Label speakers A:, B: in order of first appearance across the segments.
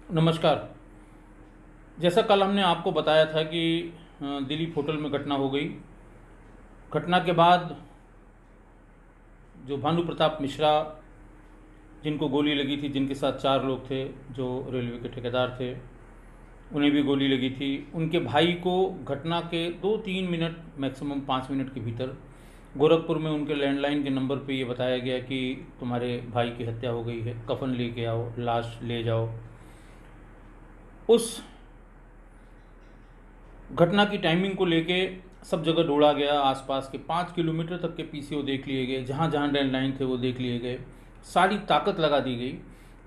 A: नमस्कार। जैसा कल हमने आपको बताया था कि दिलीप होटल में घटना हो गई। घटना के बाद जो भानु प्रताप मिश्रा, जिनको गोली लगी थी, जिनके साथ 4 लोग थे जो रेलवे के ठेकेदार थे, उन्हें भी गोली लगी थी। उनके भाई को घटना के 2-3 मिनट, मैक्सिमम 5 मिनट के भीतर गोरखपुर में उनके लैंडलाइन के नंबर पे ये बताया गया कि तुम्हारे भाई की हत्या हो गई है, कफन लेके आओ, लाश ले जाओ। उस घटना की टाइमिंग को लेके सब जगह ढूंढा गया। आसपास के 5 किलोमीटर तक के पीसीओ देख लिए गए, जहाँ जहाँ लैंडलाइन थे वो देख लिए गए, सारी ताकत लगा दी गई।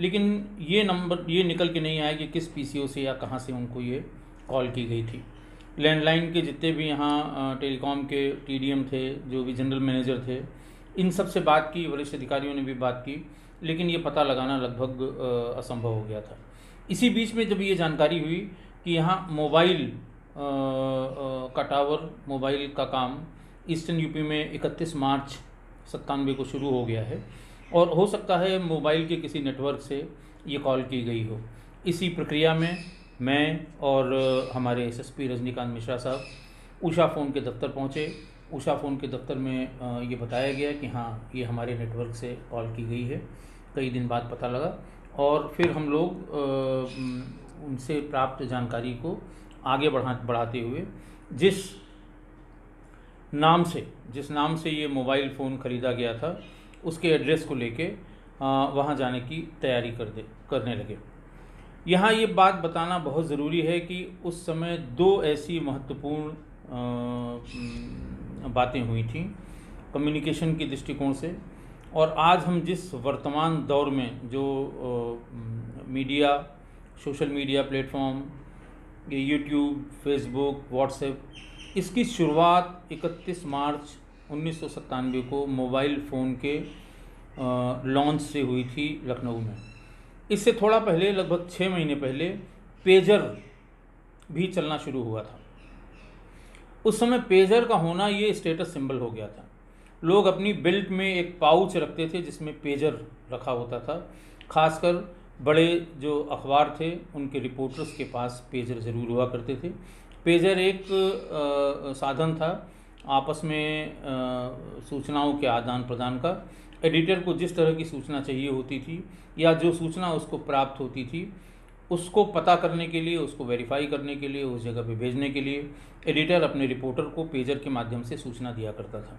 A: लेकिन ये निकल के नहीं आया कि किस पीसीओ से या कहाँ से उनको ये कॉल की गई थी। लैंडलाइन के जितने भी यहाँ टेलीकॉम के टीडीएम थे, जो भी जनरल मैनेजर थे, इन सब से बात की, वरिष्ठ अधिकारियों ने भी बात की, लेकिन ये पता लगाना लगभग असंभव हो गया था। इसी बीच में जब ये जानकारी हुई कि यहाँ मोबाइल का टावर, मोबाइल का काम ईस्टर्न यूपी में 31 मार्च 97 को शुरू हो गया है, और हो सकता है मोबाइल के किसी नेटवर्क से ये कॉल की गई हो। इसी प्रक्रिया में मैं और हमारे एसएसपी रजनीकांत मिश्रा साहब उषा फ़ोन के दफ्तर पहुँचे। उषा फ़ोन के दफ्तर में ये बताया गया कि हाँ, ये हमारे नेटवर्क से कॉल की गई है। कई दिन बाद पता लगा, और फिर हम लोग उनसे प्राप्त जानकारी को आगे बढ़ाते हुए जिस नाम से ये मोबाइल फ़ोन ख़रीदा गया था, उसके एड्रेस को लेके वहाँ जाने की तैयारी करने लगे। यहाँ ये बात बताना बहुत ज़रूरी है कि उस समय 2 ऐसी महत्वपूर्ण बातें हुई थी कम्युनिकेशन के दृष्टिकोण से। और आज हम जिस वर्तमान दौर में जो मीडिया, सोशल मीडिया प्लेटफॉर्म, ये यूट्यूब, फेसबुक, व्हाट्सएप, इसकी शुरुआत 31 मार्च 1997 को मोबाइल फ़ोन के लॉन्च से हुई थी लखनऊ में। इससे थोड़ा पहले, लगभग 6 महीने पहले, पेजर भी चलना शुरू हुआ था। उस समय पेजर का होना ये स्टेटस सिंबल हो गया था। लोग अपनी बेल्ट में एक पाउच रखते थे जिसमें पेजर रखा होता था। खासकर बड़े जो अखबार थे, उनके रिपोर्टर्स के पास पेजर ज़रूर हुआ करते थे। पेजर एक साधन था आपस में सूचनाओं के आदान प्रदान का। एडिटर को जिस तरह की सूचना चाहिए होती थी, या जो सूचना उसको प्राप्त होती थी, उसको पता करने के लिए, उसको वेरीफाई करने के लिए, उस जगह पे भेजने के लिए एडिटर अपने रिपोर्टर को पेजर के माध्यम से सूचना दिया करता था।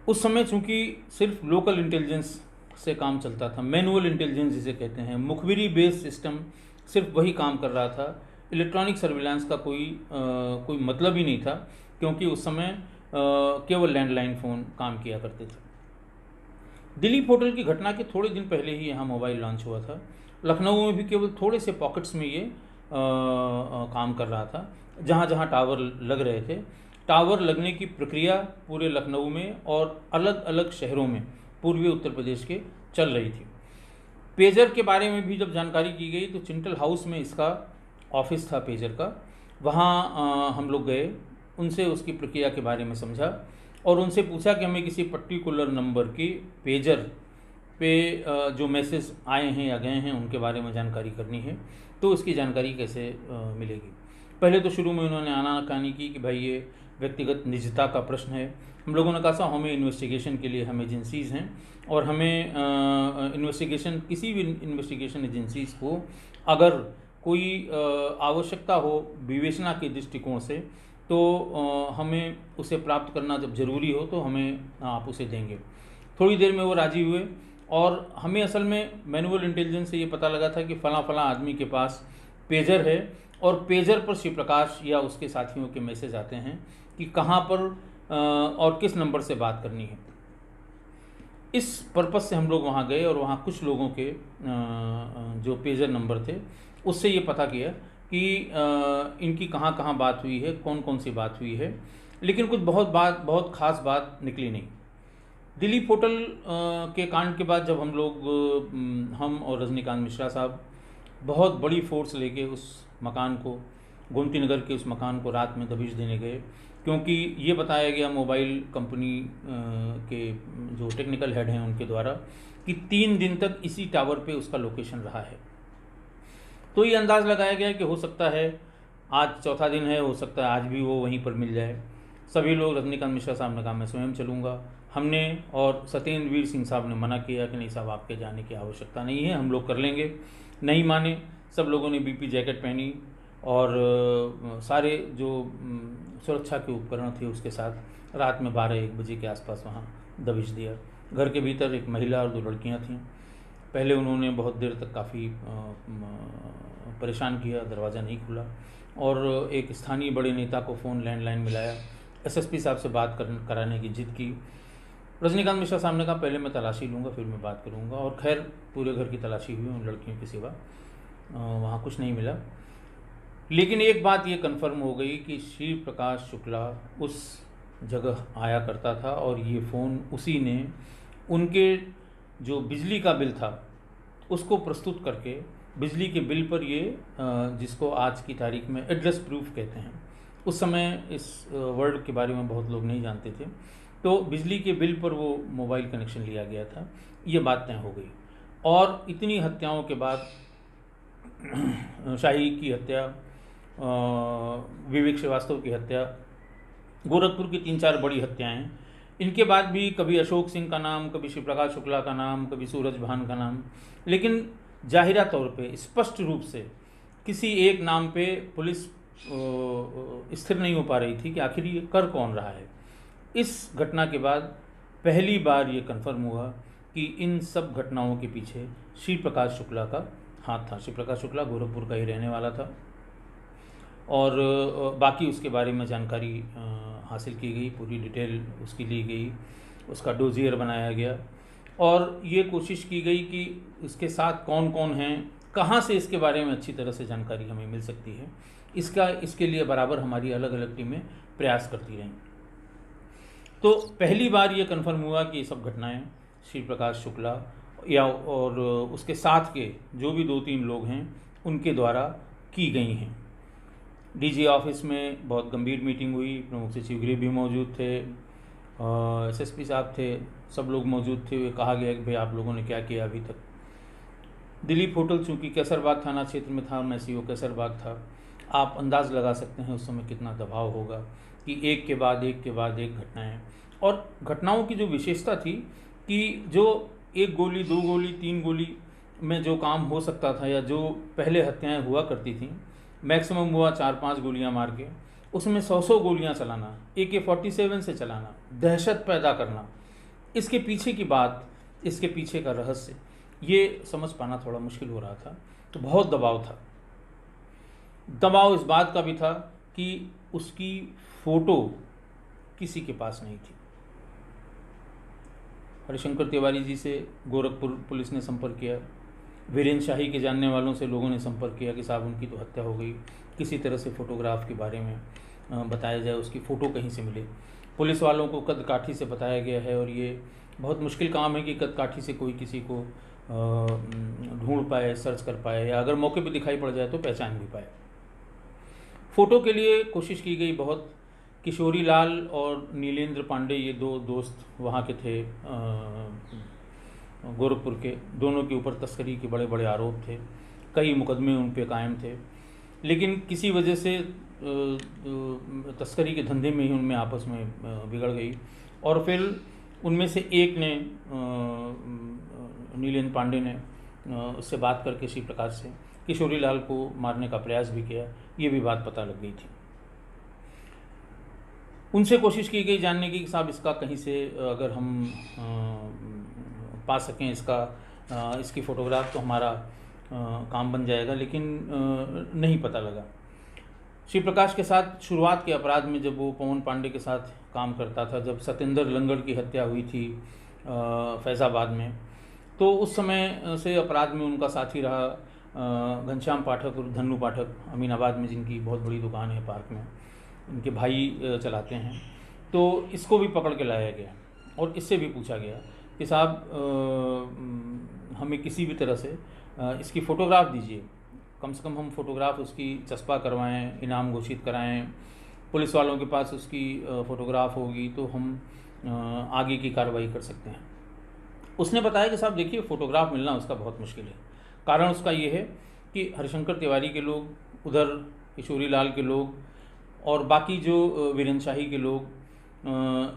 A: उस समय चूँकि सिर्फ लोकल इंटेलिजेंस से काम चलता था, मैनुअल इंटेलिजेंस जिसे कहते हैं, मुखबिरी बेस्ड सिस्टम, सिर्फ वही काम कर रहा था। इलेक्ट्रॉनिक सर्विलांस का कोई मतलब ही नहीं था, क्योंकि उस समय केवल लैंडलाइन फ़ोन काम किया करते थे। दिलीप होटल की घटना के थोड़े दिन पहले ही यहाँ मोबाइल लॉन्च हुआ था। लखनऊ में भी केवल थोड़े से पॉकेट्स में ये काम कर रहा था, जहाँ जहाँ टावर लग रहे थे। टावर लगने की प्रक्रिया पूरे लखनऊ में और अलग अलग शहरों में पूर्वी उत्तर प्रदेश के चल रही थी। पेजर के बारे में भी जब जानकारी की गई तो चिंटल हाउस में इसका ऑफिस था पेजर का। वहाँ हम लोग गए, उनसे उसकी प्रक्रिया के बारे में समझा और उनसे पूछा कि हमें किसी पर्टिकुलर नंबर की पेजर पे जो मैसेज आए हैं या गए हैं उनके बारे में जानकारी करनी है, तो उसकी जानकारी कैसे मिलेगी। पहले तो शुरू में उन्होंने आनाकानी की कि भाई ये व्यक्तिगत निजता का प्रश्न है। हम लोगों ने कहा साहब, हमें इन्वेस्टिगेशन के लिए हम एजेंसीज़ हैं, और हमें इन्वेस्टिगेशन, किसी भी इन्वेस्टिगेशन एजेंसीज़ को अगर कोई आवश्यकता हो विवेचना के दृष्टिकोण से, तो हमें उसे प्राप्त करना जब ज़रूरी हो तो हमें आप उसे देंगे। थोड़ी देर में वो राज़ी हुए, और हमें असल में मैनुअल इंटेलिजेंस से ये पता लगा था कि फ़लाँ फ़लाँ आदमी के पास पेजर है, और पेजर पर शिव प्रकाश या उसके साथियों के मैसेज आते हैं कि कहाँ पर और किस नंबर से बात करनी है। इस पर्पज़ से हम लोग वहाँ गए, और वहाँ कुछ लोगों के जो पेजर नंबर थे उससे ये पता किया कि इनकी कहाँ कहाँ बात हुई है, कौन कौन सी बात हुई है। लेकिन कुछ बहुत ख़ास बात निकली नहीं। दिलीप होटल के कांड के बाद जब हम लोग, हम और रजनीकांत मिश्रा साहब बहुत बड़ी फोर्स लेके उस मकान को, गोमती नगर के उस मकान को रात में दबिश देने गए, क्योंकि ये बताया गया मोबाइल कंपनी के जो टेक्निकल हेड हैं उनके द्वारा कि 3 दिन तक इसी टावर पे उसका लोकेशन रहा है। तो ये अंदाज़ लगाया गया कि हो सकता है आज चौथा दिन है, हो सकता है आज भी वो वहीं पर मिल जाए। सभी लोग, रजनीकांत मिश्रा साहब ने कहा मैं स्वयं चलूँगा। हमने और सत्येंद्र वीर सिंह साहब ने मना किया कि नहीं साहब, आपके जाने की आवश्यकता नहीं है, हम लोग कर लेंगे। नहीं माने, सब लोगों ने बीपी जैकेट पहनी और सारे जो सुरक्षा के उपकरण थे उसके साथ रात में 12-1 बजे के आसपास वहाँ दबिश दिया। घर के भीतर एक महिला और 2 लड़कियाँ थीं। पहले उन्होंने बहुत देर तक काफ़ी परेशान किया, दरवाज़ा नहीं खुला और एक स्थानीय बड़े नेता को फ़ोन लैंडलाइन मिलाया, एसएसपी साहब से बात कराने की जिद की। रजनीकांत मिश्रा साहब ने कहा पहले मैं तलाशी लूँगा फिर मैं बात करूँगा, और खैर पूरे घर की तलाशी हुई, उन लड़कियों के सिवा वहाँ कुछ नहीं मिला। लेकिन एक बात ये कन्फर्म हो गई कि श्री प्रकाश शुक्ला उस जगह आया करता था और ये फ़ोन उसी ने उनके जो बिजली का बिल था उसको प्रस्तुत करके, बिजली के बिल पर ये जिसको आज की तारीख में एड्रेस प्रूफ कहते हैं, उस समय इस वर्ड के बारे में बहुत लोग नहीं जानते थे, तो बिजली के बिल पर वो मोबाइल कनेक्शन लिया गया था। ये बात तय हो गई। और इतनी हत्याओं के बाद शाही की हत्या, विवेक श्रीवास्तव की हत्या, गोरखपुर की 3-4 बड़ी हत्याएं हैं। इनके बाद भी कभी अशोक सिंह का नाम, कभी शिव प्रकाश शुक्ला का नाम, कभी सूरज भान का नाम, लेकिन जाहिरा तौर पे स्पष्ट रूप से किसी एक नाम पे पुलिस स्थिर नहीं हो पा रही थी कि आखिर ये कर कौन रहा है। इस घटना के बाद पहली बार ये कन्फर्म हुआ कि इन सब घटनाओं के पीछे श्री प्रकाश शुक्ला का हाथ था। श्री प्रकाश शुक्ला गोरखपुर का ही रहने वाला था और बाकी उसके बारे में जानकारी हासिल की गई, पूरी डिटेल उसकी ली गई, उसका डोजियर बनाया गया और ये कोशिश की गई कि इसके साथ कौन कौन हैं, कहाँ से इसके बारे में अच्छी तरह से जानकारी हमें मिल सकती है। इसके लिए बराबर हमारी अलग अलग टीमें प्रयास करती रहीं। तो पहली बार ये कन्फर्म हुआ कि ये सब घटनाएं श्री प्रकाश शुक्ला या और उसके साथ के जो भी 2-3 लोग हैं उनके द्वारा की गई हैं। डीजी ऑफिस में बहुत गंभीर मीटिंग हुई, प्रमुख सचिव गृह भी मौजूद थे, एसएसपी साहब थे, सब लोग मौजूद थे। कहा गया कि भाई आप लोगों ने क्या किया अभी तक। दिलीप होटल चूँकि कैसरबाग थाना क्षेत्र में था, मैं सीओ कैसरबाग था, आप अंदाज़ लगा सकते हैं उस समय कितना दबाव होगा कि एक के बाद एक घटनाएं। और घटनाओं की जो विशेषता थी कि जो 1 गोली, 2 गोली, 3 गोली में जो काम हो सकता था या जो पहले हत्याएं हुआ करती थी, मैक्सिमम हुआ 4-5 गोलियां मार के, उसमें 100 गोलियां चलाना, AK-47 से चलाना, दहशत पैदा करना, इसके पीछे की बात, इसके पीछे का रहस्य ये समझ पाना थोड़ा मुश्किल हो रहा था। तो बहुत दबाव था। दबाव इस बात का भी था कि उसकी फ़ोटो किसी के पास नहीं थी। हरिशंकर तिवारी जी से गोरखपुर पुलिस ने संपर्क किया, वीरेंद्र शाही के जानने वालों से लोगों ने संपर्क किया कि साहब उनकी तो हत्या हो गई, किसी तरह से फ़ोटोग्राफ के बारे में बताया जाए, उसकी फ़ोटो कहीं से मिले। पुलिस वालों को कद काठी से बताया गया है और ये बहुत मुश्किल काम है कि कद काठी से कोई किसी को ढूंढ पाए, सर्च कर पाए, या अगर मौके पर दिखाई पड़ जाए तो पहचान भी पाए। फ़ोटो के लिए कोशिश की गई बहुत। किशोरी लाल और नीलेंद्र पांडे, ये 2 दोस्त वहाँ के थे गोरखपुर के, दोनों के ऊपर तस्करी के बड़े बड़े आरोप थे, कई मुकदमे उन पे कायम थे, लेकिन किसी वजह से तस्करी के धंधे में ही उनमें आपस में बिगड़ गई और फिर उनमें से एक ने, नीलेंद्र पांडे ने, उससे बात करके श्री प्रकाश से किशोरी लाल को मारने का प्रयास भी किया। ये भी बात पता लग गई थी। उनसे कोशिश की गई जानने की कि साहब इसका कहीं से अगर हम पा सकें इसकी फ़ोटोग्राफ तो हमारा काम बन जाएगा, लेकिन नहीं पता लगा। श्री प्रकाश के साथ शुरुआत के अपराध में जब वो पवन पांडे के साथ काम करता था, जब सतेंद्र लंगड़ की हत्या हुई थी फैज़ाबाद में, तो उस समय से अपराध में उनका साथी रहा घनश्याम पाठक और धन्नू पाठक, अमीनाबाद में जिनकी बहुत बड़ी दुकान है पार्क में, उनके भाई चलाते हैं। तो इसको भी पकड़ के लाया गया और इससे भी पूछा गया कि साहब हमें किसी भी तरह से इसकी फ़ोटोग्राफ दीजिए, कम से कम हम फ़ोटोग्राफ उसकी चस्पा करवाएं, इनाम घोषित कराएं, पुलिस वालों के पास उसकी फ़ोटोग्राफ होगी तो हम आगे की कार्रवाई कर सकते हैं। उसने बताया कि साहब देखिए फ़ोटोग्राफ मिलना उसका बहुत मुश्किल है। कारण उसका ये है कि हरिशंकर तिवारी के लोग, उधर किशोरी लाल के लोग और बाकी जो वीरेंद्र शाही के लोग,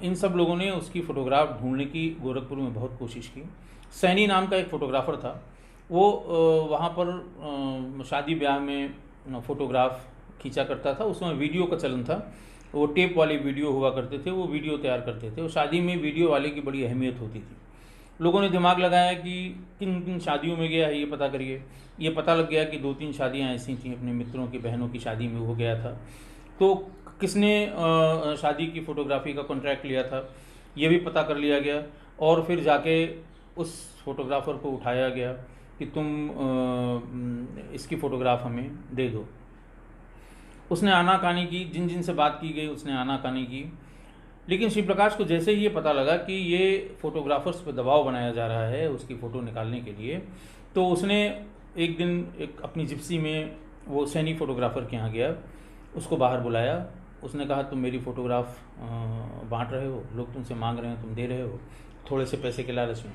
A: इन सब लोगों ने उसकी फ़ोटोग्राफ ढूंढने की गोरखपुर में बहुत कोशिश की। सैनी नाम का एक फ़ोटोग्राफ़र था, वो वहाँ पर शादी ब्याह में फ़ोटोग्राफ खींचा करता था। उसमें वीडियो का चलन था, वो टेप वाले वीडियो हुआ करते थे, वो वीडियो तैयार करते थे। और शादी में वीडियो वाले की बड़ी अहमियत होती थी। लोगों ने दिमाग लगाया कि किन किन शादियों में गया है ये पता करिए। ये पता लग गया कि 2-3 शादियाँ ऐसी थीं, अपने मित्रों की बहनों की शादी में वो गया था। तो किसने शादी की फ़ोटोग्राफ़ी का कॉन्ट्रैक्ट लिया था ये भी पता कर लिया गया। और फिर जाके उस फोटोग्राफ़र को उठाया गया कि तुम इसकी फ़ोटोग्राफ हमें दे दो। उसने आनाकानी की, जिन जिन से बात की गई उसने आनाकानी की। लेकिन शिव प्रकाश को जैसे ही ये पता लगा कि ये फ़ोटोग्राफ़र्स पर दबाव बनाया जा रहा है उसकी फ़ोटो निकालने के लिए, तो उसने एक दिन एक अपनी जिप्सी में वो सैनी फ़ोटोग्राफ़र के यहाँ गया, उसको बाहर बुलाया। उसने कहा तुम मेरी फ़ोटोग्राफ बांट रहे हो, लोग तुमसे मांग रहे हैं, तुम दे रहे हो थोड़े से पैसे के लालच में।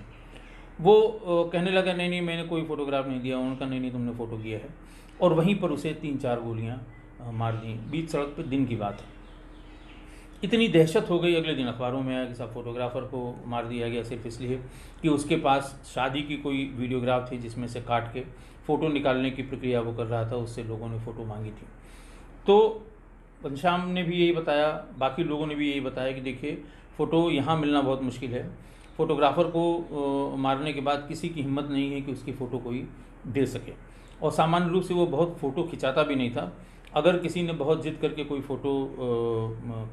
A: वो कहने लगा नहीं मैंने कोई फ़ोटोग्राफ नहीं दिया। उनका नहीं तुमने फ़ोटो किया है। और वहीं पर उसे 3-4 गोलियां मार दी, बीच सड़क पर। दिन की बात है। इतनी दहशत हो गई, अगले दिन अखबारों में आया कि सब फ़ोटोग्राफ़र को मार दिया गया सिर्फ इसलिए कि उसके पास शादी की कोई वीडियोग्राफ थी जिसमें से काट के फ़ोटो निकालने की प्रक्रिया वो कर रहा था, उससे लोगों ने फ़ोटो मांगी थी। तो घनश्याम ने भी यही बताया, बाकी लोगों ने भी यही बताया कि देखिए फ़ोटो यहाँ मिलना बहुत मुश्किल है। फ़ोटोग्राफ़र को मारने के बाद किसी की हिम्मत नहीं है कि उसकी फ़ोटो कोई दे सके। और सामान्य रूप से वो बहुत फ़ोटो खिंचाता भी नहीं था। अगर किसी ने बहुत जिद करके कोई फ़ोटो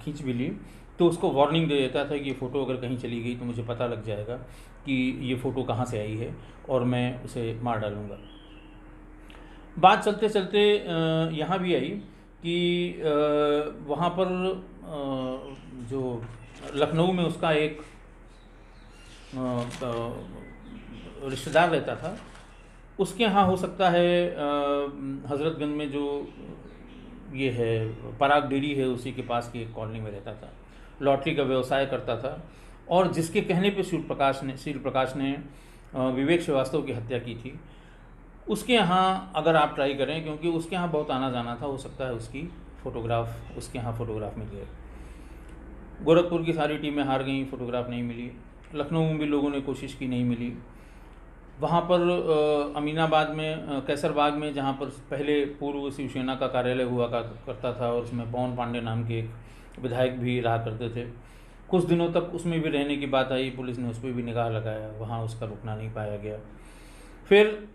A: खींच भी ली तो उसको वार्निंग दे देता था कि ये फ़ोटो अगर कहीं चली गई तो मुझे पता लग जाएगा कि ये फ़ोटो कहाँ से आई है और मैं उसे मार डालूँगा। बात चलते चलते यहाँ भी आई कि वहाँ पर जो लखनऊ में उसका एक रिश्तेदार रहता था, उसके यहाँ हो सकता है हज़रतगंज में जो ये है पराग डेयरी है उसी के पास की एक कॉलोनी में रहता था, लॉटरी का व्यवसाय करता था। और जिसके कहने पे शिव प्रकाश ने विवेक श्रीवास्तव की हत्या की थी, उसके यहाँ अगर आप ट्राई करें, क्योंकि उसके यहाँ बहुत आना जाना था, हो सकता है उसकी फ़ोटोग्राफ उसके यहाँ फ़ोटोग्राफ मिल गए। गोरखपुर की सारी टीमें हार गई, फ़ोटोग्राफ नहीं मिली। लखनऊ में भी लोगों ने कोशिश की, नहीं मिली। वहाँ पर अमीनाबाद में कैसरबाग में, जहाँ पर पहले पूर्व शिवसेना का कार्यालय हुआ करता था और उसमें पवन पांडे नाम के एक विधायक भी रहा करते थे, कुछ दिनों तक उसमें भी रहने की बात आई। पुलिस ने उस पर भी निगाह लगाया, वहाँ उसका रुकना नहीं पाया गया। फिर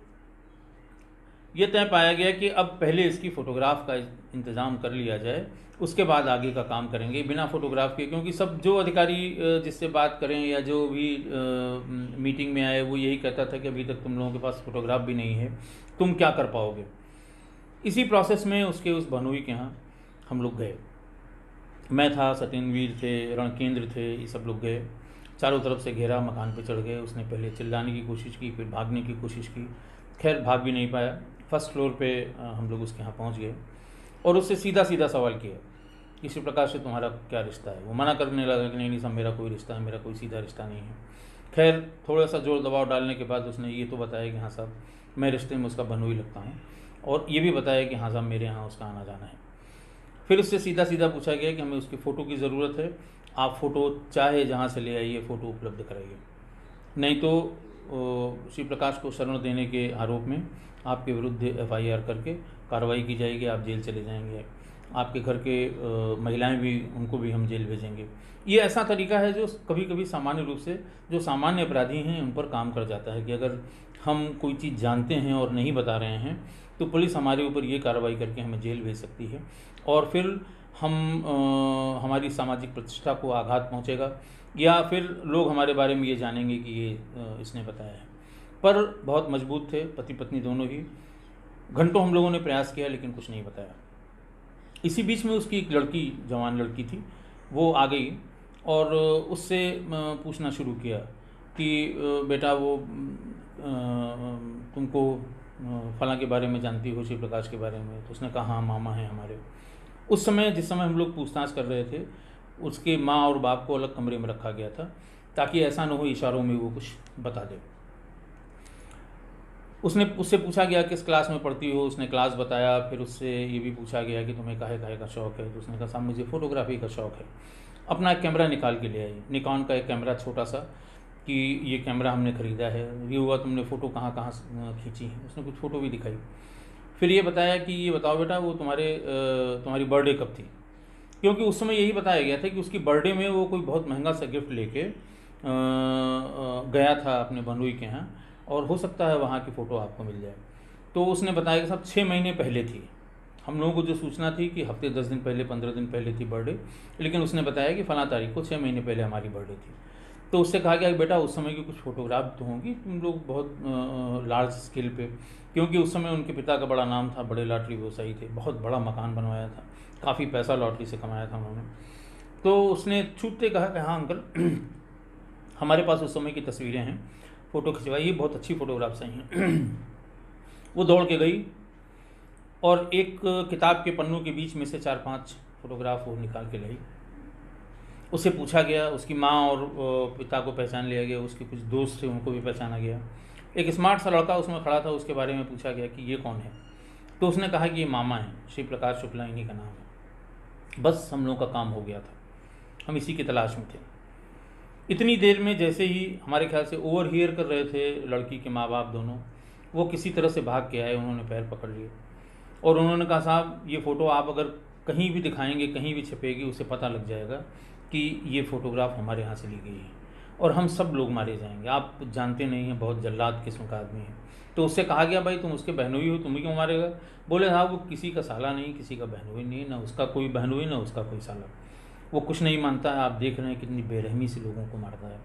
A: ये तय पाया गया कि अब पहले इसकी फ़ोटोग्राफ का इंतज़ाम कर लिया जाए, उसके बाद आगे का काम करेंगे बिना फ़ोटोग्राफ के। क्योंकि सब जो अधिकारी जिससे बात करें या जो भी मीटिंग में आए वो यही कहता था कि अभी तक तुम लोगों के पास फ़ोटोग्राफ भी नहीं है, तुम क्या कर पाओगे। इसी प्रोसेस में उसके उस भनोई के यहाँ हम लोग गए। मैं था, सत्येंद्रवीर थे, रणकेंद्र थे, ये सब लोग गए। चारों तरफ से घेरा, मकान पर चढ़ गए। उसने पहले चिल्लाने की कोशिश की, फिर भागने की कोशिश की, खैर भाग भी नहीं पाया। फर्स्ट फ्लोर पे हम लोग उसके यहाँ पहुँच गए और उससे सीधा सीधा सवाल किया कि शिव प्रकाश से तुम्हारा क्या रिश्ता है। वो मना करने लगा कि नहीं साहब, मेरा कोई रिश्ता है, मेरा कोई सीधा रिश्ता नहीं है। खैर थोड़ा सा जोर दबाव डालने के बाद उसने ये तो बताया कि हाँ साहब, मैं रिश्ते में उसका भनोई लगता हूँ, और ये भी बताया कि हाँ साहब, मेरे यहाँ उसका आना जाना है। फिर उससे सीधा सीधा पूछा गया कि हमें उसकी फ़ोटो की ज़रूरत है, आप फ़ोटो चाहे जहाँ से ले आइए, फ़ोटो उपलब्ध कराइए, नहीं तो शिव प्रकाश को शरण देने के आरोप में आपके विरुद्ध FIR करके कार्रवाई की जाएगी, आप जेल चले जाएंगे, आपके घर के महिलाएं भी, उनको भी हम जेल भेजेंगे। ये ऐसा तरीका है जो कभी कभी सामान्य रूप से जो सामान्य अपराधी हैं उन पर काम कर जाता है कि अगर हम कोई चीज़ जानते हैं और नहीं बता रहे हैं तो पुलिस हमारे ऊपर ये कार्रवाई करके हमें जेल भेज सकती है, और फिर हमारी सामाजिक प्रतिष्ठा को आघात पहुंचेगा, या फिर लोग हमारे बारे में ये जानेंगे कि ये इसने बताया है। पर बहुत मजबूत थे, पति पत्नी दोनों ही। घंटों हम लोगों ने प्रयास किया लेकिन कुछ नहीं बताया। इसी बीच में उसकी एक लड़की, जवान लड़की थी, वो आ गई और उससे पूछना शुरू किया कि बेटा वो तुमको फलां के बारे में जानती हो, शिव प्रकाश के बारे में? तो उसने कहा हाँ मामा हैं हमारे। उस समय जिस समय हम लोग पूछताछ कर रहे थे, उसके माँ और बाप को अलग कमरे में रखा गया था ताकि ऐसा न हो इशारों में वो कुछ बता दे। उससे पूछा गया किस क्लास में पढ़ती हो, उसने क्लास बताया। फिर उससे ये भी पूछा गया कि तुम्हें काहे काहे का शौक़ है, तो उसने कहा साहब मुझे फ़ोटोग्राफी का शौक़ है। अपना एक कैमरा निकाल के ले आई, निकॉन का एक कैमरा छोटा सा, कि ये कैमरा हमने ख़रीदा है। ये हुआ तुमने फ़ोटो कहाँ कहाँ खींची है, उसने कुछ फ़ोटो भी दिखाई। फिर ये बताया कि ये बताओ बेटा वो तुम्हारी बर्थडे कब थी, क्योंकि उस समय यही बताया गया था कि उसकी बर्थडे में वो कोई बहुत महंगा सा गिफ्ट लेके गया था अपने बहनोई के यहाँ, और हो सकता है वहाँ की फ़ोटो आपको मिल जाए। तो उसने बताया कि साहब 6 महीने पहले थी। हम लोगों को जो सूचना थी कि हफ्ते 10 दिन पहले 15 दिन पहले थी बर्थडे, लेकिन उसने बताया कि फ़लाँ तारीख को 6 महीने पहले हमारी बर्थडे थी। तो उससे कहा गया कि बेटा उस समय की कुछ फ़ोटोग्राफ तो होंगी, तुम लोग बहुत लार्ज स्केल पे, क्योंकि उस समय उनके पिता का बड़ा नाम था, बड़े लॉटरी व्यवसायी थे, बहुत बड़ा मकान बनवाया था, काफ़ी पैसा लॉटरी से कमाया था उन्होंने। तो उसने छूटते कहा कि हाँ अंकल हमारे पास उस समय की तस्वीरें हैं, फ़ोटो खिंचवाइए, बहुत अच्छी फ़ोटोग्राफ्स आई हैं। वो दौड़ के गई और एक किताब के पन्नों के बीच में से 4-5 फ़ोटोग्राफ वो निकाल के लाई। उससे पूछा गया, उसकी माँ और पिता को पहचान लिया गया, उसके कुछ दोस्त थे उनको भी पहचाना गया। एक स्मार्ट सा लड़का उसमें खड़ा था, उसके बारे में पूछा गया कि ये कौन है, तो उसने कहा कि ये मामा हैं, श्री प्रकाश शुक्ला इन्हीं का नाम है। बस हम लोगों का काम हो गया था, हम इसी की तलाश में थे। इतनी देर में जैसे ही हमारे ख्याल से ओवर हियर कर रहे थे लड़की के माँ बाप दोनों, वो किसी तरह से भाग के आए, उन्होंने पैर पकड़ लिए और उन्होंने कहा साहब ये फ़ोटो आप अगर कहीं भी दिखाएंगे, कहीं भी छपेगी, उसे पता लग जाएगा कि ये फ़ोटोग्राफ हमारे यहाँ से ली गई है और हम सब लोग मारे जाएंगे, आप जानते नहीं हैं बहुत जल्लाद किस्म का आदमी है। तो उससे कहा गया भाई तुम उसके बहनोई हो, तुम्हें क्यों मारेगा? बोले साहब वो किसी का साला नहीं, किसी का बहनोई नहीं, ना उसका कोई बहनोई ना उसका कोई साला, वो कुछ नहीं मानता है। आप देख रहे हैं कितनी बेरहमी से लोगों को मारता है।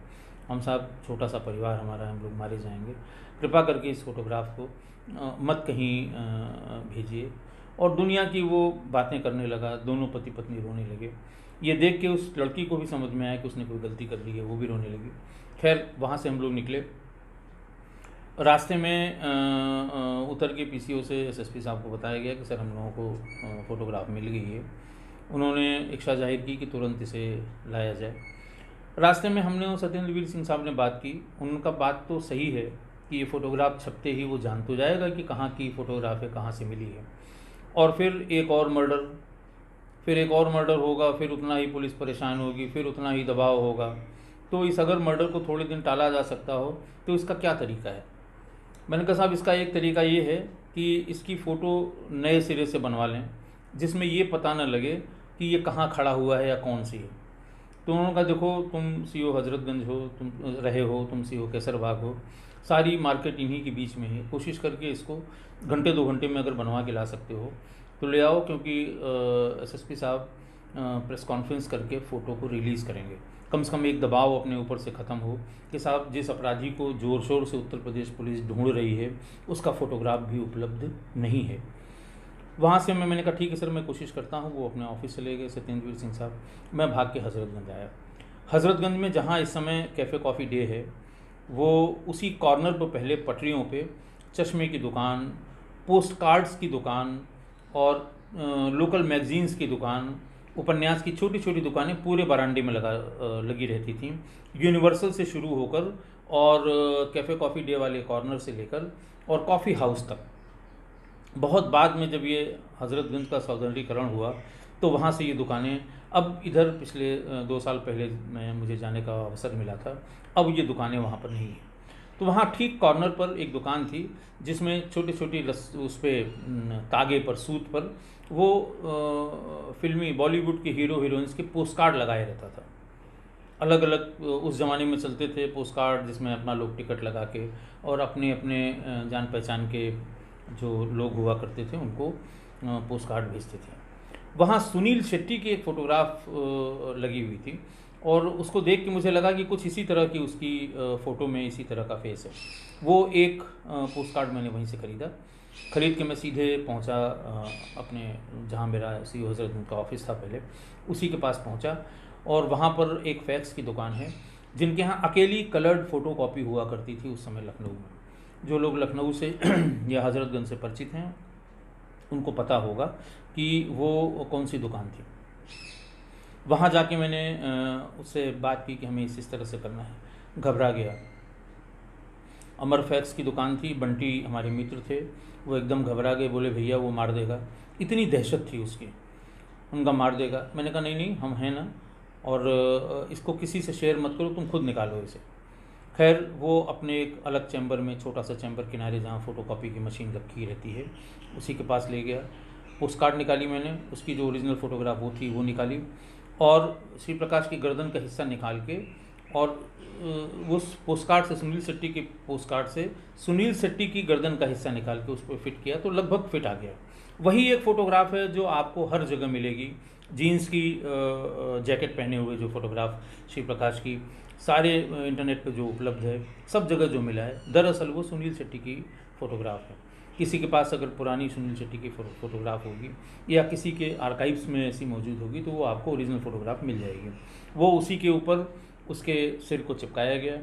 A: हम साहब छोटा सा परिवार हमारा है, हम लोग मारे जाएंगे, कृपा करके इस फ़ोटोग्राफ को मत कहीं भेजिए। और दुनिया की वो बातें करने लगा, दोनों पति पत्नी रोने लगे। ये देख के उस लड़की को भी समझ में आया कि उसने कोई गलती कर ली है, वो भी रोने लगी। खैर वहाँ से हम लोग निकले, रास्ते में उतर के पीसीओ से एसएसपी साहब को बताया गया कि सर हम लोगों को फ़ोटोग्राफ मिल गई है। उन्होंने इच्छा जाहिर की कि तुरंत इसे लाया जाए। रास्ते में हमने और सत्येंद्रवीर सिंह साहब ने बात की, उनका बात तो सही है कि ये फ़ोटोग्राफ छपते ही वो जान तो जाएगा कि कहाँ की फ़ोटोग्राफ है, कहाँ से मिली है। और फिर एक और मर्डर, फिर एक और मर्डर होगा, फिर उतना ही पुलिस परेशान होगी, फिर उतना ही दबाव होगा। तो इस अगर मर्डर को थोड़े दिन टाला जा सकता हो तो इसका क्या तरीका है? मैंने कहा साहब इसका एक तरीका ये है कि इसकी फ़ोटो नए सिरे से बनवा लें, जिसमें ये पता न लगे कि ये कहाँ खड़ा हुआ है या कौन सी है। तो उन्होंने कहा देखो तुम सीओ हज़रतगंज हो, तुम रहे हो, तुम सीओ कैसरबाग हो, सारी मार्केट इन्हीं के बीच में है, कोशिश करके इसको घंटे 2 घंटे में अगर बनवा के ला सकते हो तो ले आओ, क्योंकि एसएसपी साहब प्रेस कॉन्फ्रेंस करके फ़ोटो को रिलीज़ करेंगे। कम से कम एक दबाव अपने ऊपर से ख़त्म हो कि साहब जिस अपराधी को ज़ोर शोर से उत्तर प्रदेश पुलिस ढूंढ रही है उसका फ़ोटोग्राफ भी उपलब्ध नहीं है। वहाँ से मैंने कहा ठीक है सर मैं कोशिश करता हूँ। वो अपने ऑफिस चले गए सत्येंद्रवीर सिंह साहब, मैं भाग के हज़रतगंज आया। हज़रतगंज में जहाँ इस समय कैफ़े कॉफ़ी डे है, वो उसी कॉर्नर पर पहले पटरियों पे चश्मे की दुकान, पोस्ट कार्ड्स की दुकान और लोकल मैगज़ीन्स की दुकान, उपन्यास की छोटी छोटी दुकानें पूरे बरामदे में लगी रहती थीं। यूनिवर्सल से शुरू होकर और कैफ़े कॉफ़ी डे वाले कॉर्नर से लेकर और कॉफ़ी हाउस तक। बहुत बाद में जब ये हज़रतगंज का सौंदर्यीकरण हुआ तो वहाँ से ये दुकानें, अब इधर पिछले 2 साल पहले मुझे जाने का अवसर मिला था, अब ये दुकानें वहाँ पर नहीं हैं। तो वहाँ ठीक कॉर्नर पर एक दुकान थी जिसमें छोटी छोटी उस पर तागे पर, सूत पर वो फिल्मी बॉलीवुड के हीरो हीरोइंस के पोस्ट कार्ड लगाया रहता था। अलग अलग उस ज़माने में चलते थे पोस्ट कार्ड, जिसमें अपना लोग टिकट लगा के और अपने अपने जान पहचान के जो लोग हुआ करते थे उनको पोस्ट कार्ड भेजते थे। वहाँ सुनील शेट्टी की एक फ़ोटोग्राफ लगी हुई थी और उसको देख के मुझे लगा कि कुछ इसी तरह की उसकी फ़ोटो में इसी तरह का फेस है। वो एक पोस्ट कार्ड मैंने वहीं से ख़रीद के मैं सीधे पहुंचा अपने जहां मेरा सीओ हज़रतगंज का ऑफिस था पहले, उसी के पास पहुंचा। और वहां पर एक फैक्स की दुकान है जिनके यहाँ अकेली कलर्ड फ़ोटो कॉपी हुआ करती थी उस समय लखनऊ में। जो लोग लखनऊ से या हज़रतगंज से परिचित हैं उनको पता होगा कि वो कौन सी दुकान थी। वहाँ जाके मैंने उससे बात की कि हमें इस तरह से करना है। घबरा गया। अमर फैक्स की दुकान थी, बंटी हमारे मित्र थे, वो एकदम घबरा गए, बोले भैया वो मार देगा, इतनी दहशत थी उसकी, उनका मार देगा। मैंने कहा नहीं नहीं हम हैं ना, और इसको किसी से शेयर मत करो, तुम खुद निकालो इसे। खैर वो अपने एक अलग चैम्बर में, छोटा सा चैम्बर किनारे जहाँ फ़ोटोकॉपी की मशीन रखी रहती है, उसी के पास ले गया। पोस्ट कार्ड निकाली मैंने, उसकी जो ओरिजिनल फ़ोटोग्राफ वो थी वो निकाली, और श्री प्रकाश की गर्दन का हिस्सा निकाल के, और उस पोस्ट कार्ड से, सुनील शेट्टी के पोस्ट कार्ड से सुनील शेट्टी की गर्दन का हिस्सा निकाल के उस पर फिट किया, तो लगभग फिट आ गया। वही एक फ़ोटोग्राफ है जो आपको हर जगह मिलेगी, जीन्स की जैकेट पहने हुए जो फ़ोटोग्राफ श्री प्रकाश की, सारे इंटरनेट पे जो उपलब्ध है, सब जगह जो मिला है, दरअसल वो सुनील शेट्टी की फ़ोटोग्राफ है। किसी के पास अगर पुरानी सुनील शेट्टी की फ़ोटोग्राफ होगी या किसी के आर्काइव्स में ऐसी मौजूद होगी, तो वो आपको ओरिजिनल फ़ोटोग्राफ मिल जाएगी। वो उसी के ऊपर उसके सिर को चिपकाया गया,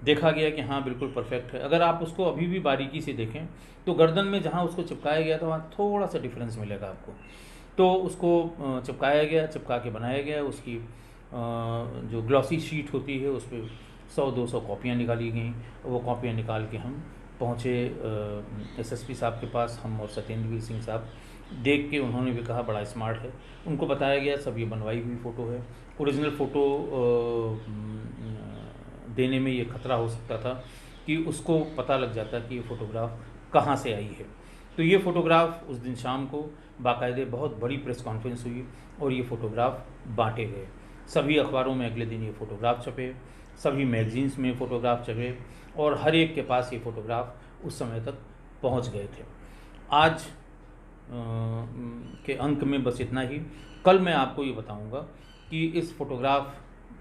A: देखा गया कि हाँ बिल्कुल परफेक्ट है। अगर आप उसको अभी भी बारीकी से देखें तो गर्दन में जहाँ उसको चिपकाया गया था वहाँ थोड़ा सा डिफरेंस मिलेगा आपको। तो उसको चिपकाया गया, चिपका के बनाया गया, उसकी जो ग्लॉसी शीट होती है उस पर 100-200 कॉपियाँ निकाली गई। वो कॉपियाँ निकाल के हम पहुँचे एसएसपी साहब के पास, हम और सत्येंद्रवीर सिंह साहब। देख के उन्होंने भी कहा बड़ा स्मार्ट है, उनको बताया गया सब ये बनवाई हुई फ़ोटो है, ओरिजिनल फ़ोटो देने में ये खतरा हो सकता था कि उसको पता लग जाता कि ये फ़ोटोग्राफ कहाँ से आई है। तो ये फ़ोटोग्राफ उस दिन शाम को बाकायदे बहुत बड़ी प्रेस कॉन्फ्रेंस हुई और ये फ़ोटोग्राफ बांटे गए। सभी अखबारों में अगले दिन ये फ़ोटोग्राफ छपे, सभी मैगजीन्स में फ़ोटोग्राफ छपे, और हर एक के पास ये फ़ोटोग्राफ उस समय तक पहुंच गए थे। आज के अंक में बस इतना ही। कल मैं आपको ये बताऊंगा कि इस फ़ोटोग्राफ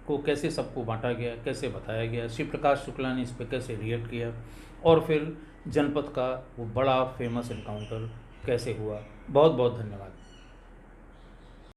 A: को कैसे सबको बांटा गया, कैसे बताया गया, शिव प्रकाश शुक्ला ने इस पर कैसे रिएक्ट किया, और फिर जनपद का वो बड़ा फेमस एनकाउंटर कैसे हुआ। बहुत बहुत धन्यवाद।